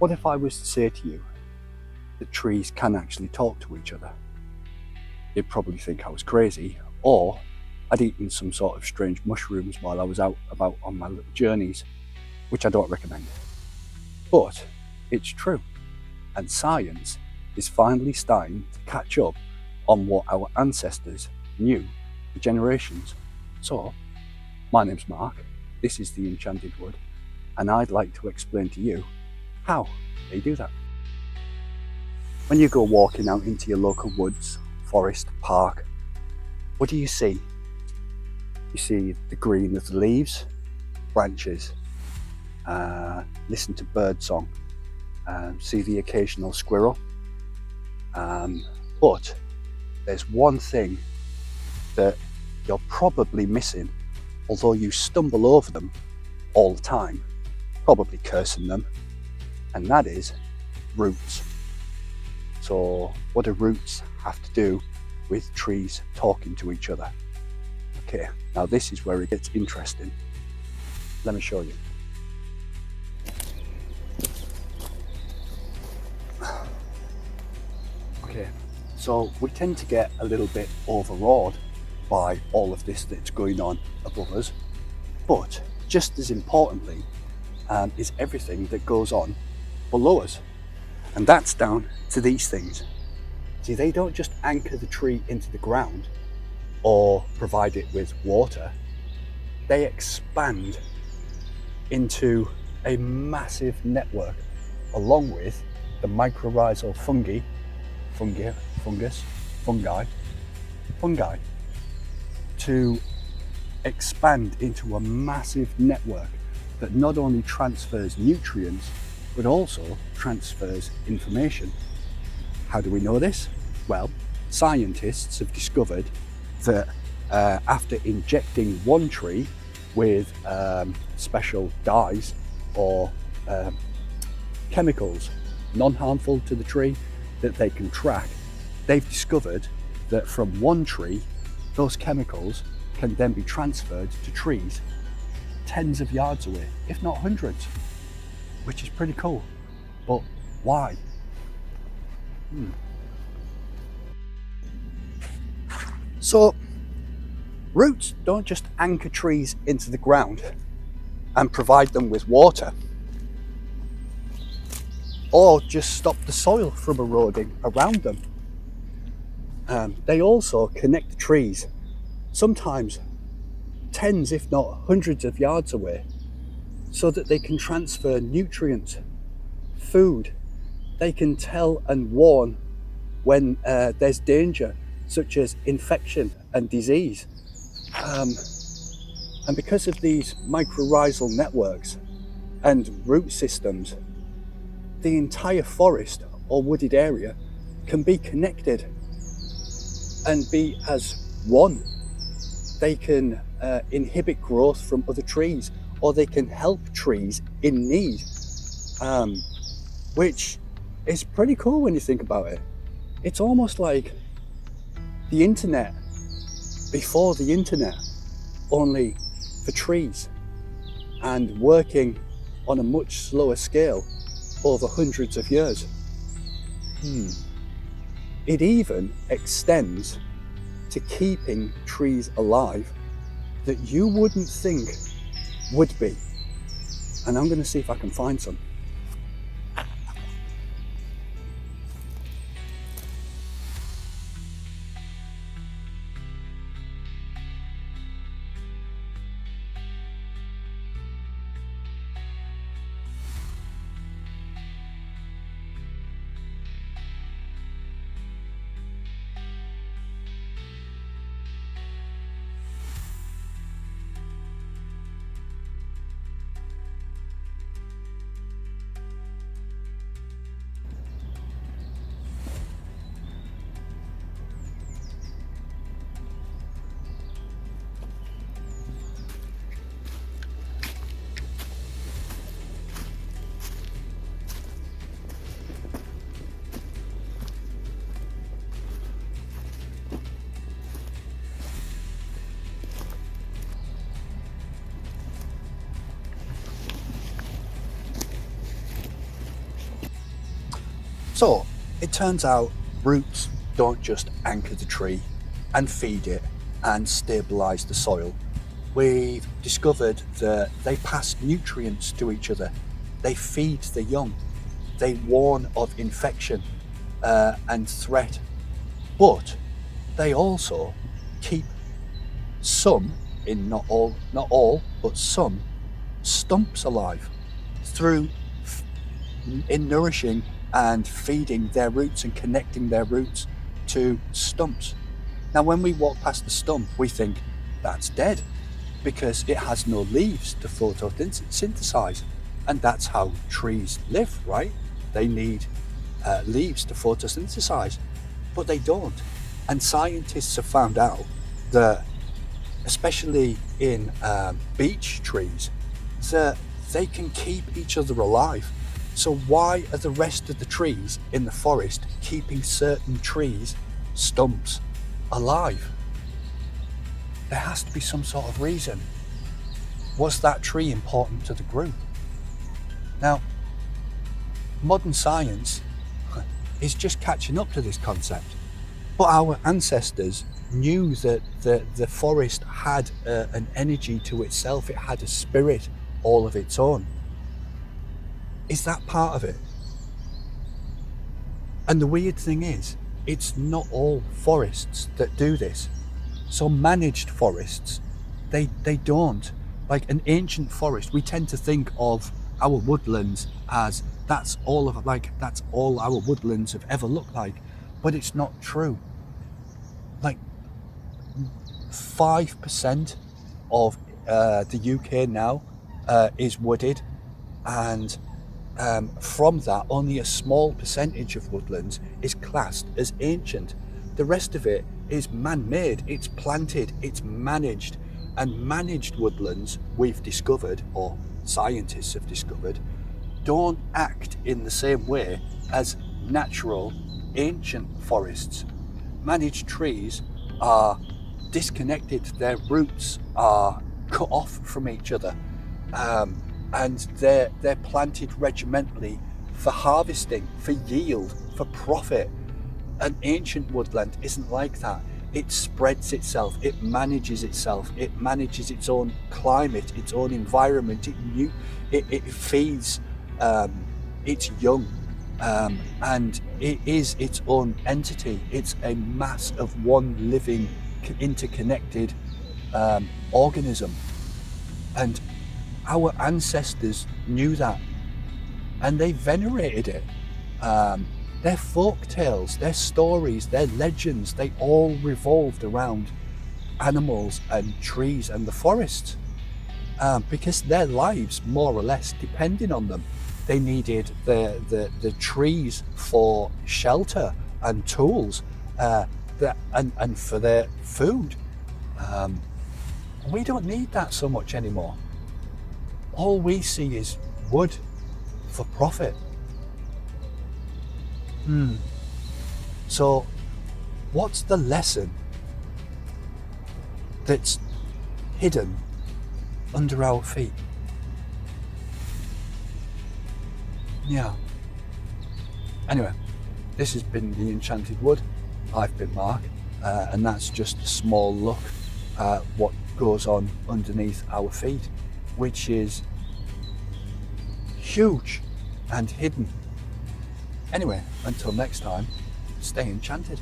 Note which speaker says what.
Speaker 1: What if I was to say to you that trees can actually talk to each other? You'd probably think I was crazy, or I'd eaten some sort of strange mushrooms while I was out about on my little journeys, which I don't recommend. But it's true, and science is finally starting to catch up on what our ancestors knew for generations. So, my name's Mark, this is the Enchanted Wood, and I'd like to explain to you how they do that. When you go walking out into your local woods, forest, park, what do you see? You see the green of the leaves, branches, listen to bird song, see the occasional squirrel. But there's one thing that you're probably missing, although you stumble over them all the time, probably cursing them, and that is roots. So what do roots have to do with trees talking to each other? Okay, now this is where it gets interesting. Let me show you. Okay, so we tend to get a little bit overawed by all of this that's going on above us, but just as importantly is everything that goes on below us, and that's down to these things. See, they don't just anchor the tree into the ground or provide it with water, they expand into a massive network along with the mycorrhizal fungi to expand into a massive network that not only transfers nutrients but also transfers information. How do we know this? Well, scientists have discovered that after injecting one tree with special dyes or chemicals non-harmful to the tree that they can track, they've discovered that from one tree those chemicals can then be transferred to trees tens of yards away, if not hundreds, which is pretty cool. But why? So roots don't just anchor trees into the ground and provide them with water, or just stop the soil from eroding around them. They also connect the trees, sometimes tens if not hundreds of yards away, so that they can transfer nutrients, food. They can tell and warn when there's danger, such as infection and disease. And because of these mycorrhizal networks and root systems, the entire forest or wooded area can be connected and be as one. They can inhibit growth from other trees, or they can help trees in need, which is pretty cool when you think about it. It's almost like the internet before the internet, only for trees, and working on a much slower scale over hundreds of years. It even extends to keeping trees alive that you wouldn't think would be. And I'm going to see if I can find some. So it turns out roots don't just anchor the tree and feed it and stabilize the soil. We've discovered that they pass nutrients to each other. They feed the young. They warn of infection and threat. But they also keep some, not all, but some stumps alive through in nourishing and feeding their roots and connecting their roots to stumps. Now, when we walk past the stump, we think that's dead because it has no leaves to photosynthesize. And that's how trees live, right? They need leaves to photosynthesize, but they don't. And scientists have found out that, especially in beech trees, that they can keep each other alive. So why are the rest of the trees in the forest keeping certain trees, stumps, alive? There has to be some sort of reason. Was that tree important to the group? Now, modern science is just catching up to this concept. But our ancestors knew that the forest had an energy to itself. It had a spirit all of its own. Is that part of it? And the weird thing is, it's not all forests that do this. So managed forests, they don't. Like an ancient forest, we tend to think of our woodlands as that's all our woodlands have ever looked like. But it's not true. Like 5% of the UK now is wooded, and from that, only a small percentage of woodlands is classed as ancient. The rest of it is man-made, it's planted, it's managed. And managed woodlands, we've discovered, or scientists have discovered, don't act in the same way as natural ancient forests. Managed trees are disconnected, their roots are cut off from each other. And they're planted regimentally for harvesting, for yield, for profit. An ancient woodland isn't like that. It spreads itself, it manages its own climate, its own environment, it feeds its young, and it is its own entity. It's a mass of one living, interconnected organism. And our ancestors knew that, and they venerated it. Their folk tales, their stories, their legends, they all revolved around animals and trees and the forests, because their lives more or less depended on them. They needed the trees for shelter and tools, and for their food. We don't need that so much anymore. All we see is wood for profit. So what's the lesson that's hidden under our feet? Yeah. Anyway, this has been The Enchanted Wood. I've been Mark, and that's just a small look at what goes on underneath our feet, which is huge and hidden. Anyway, until next time, stay enchanted.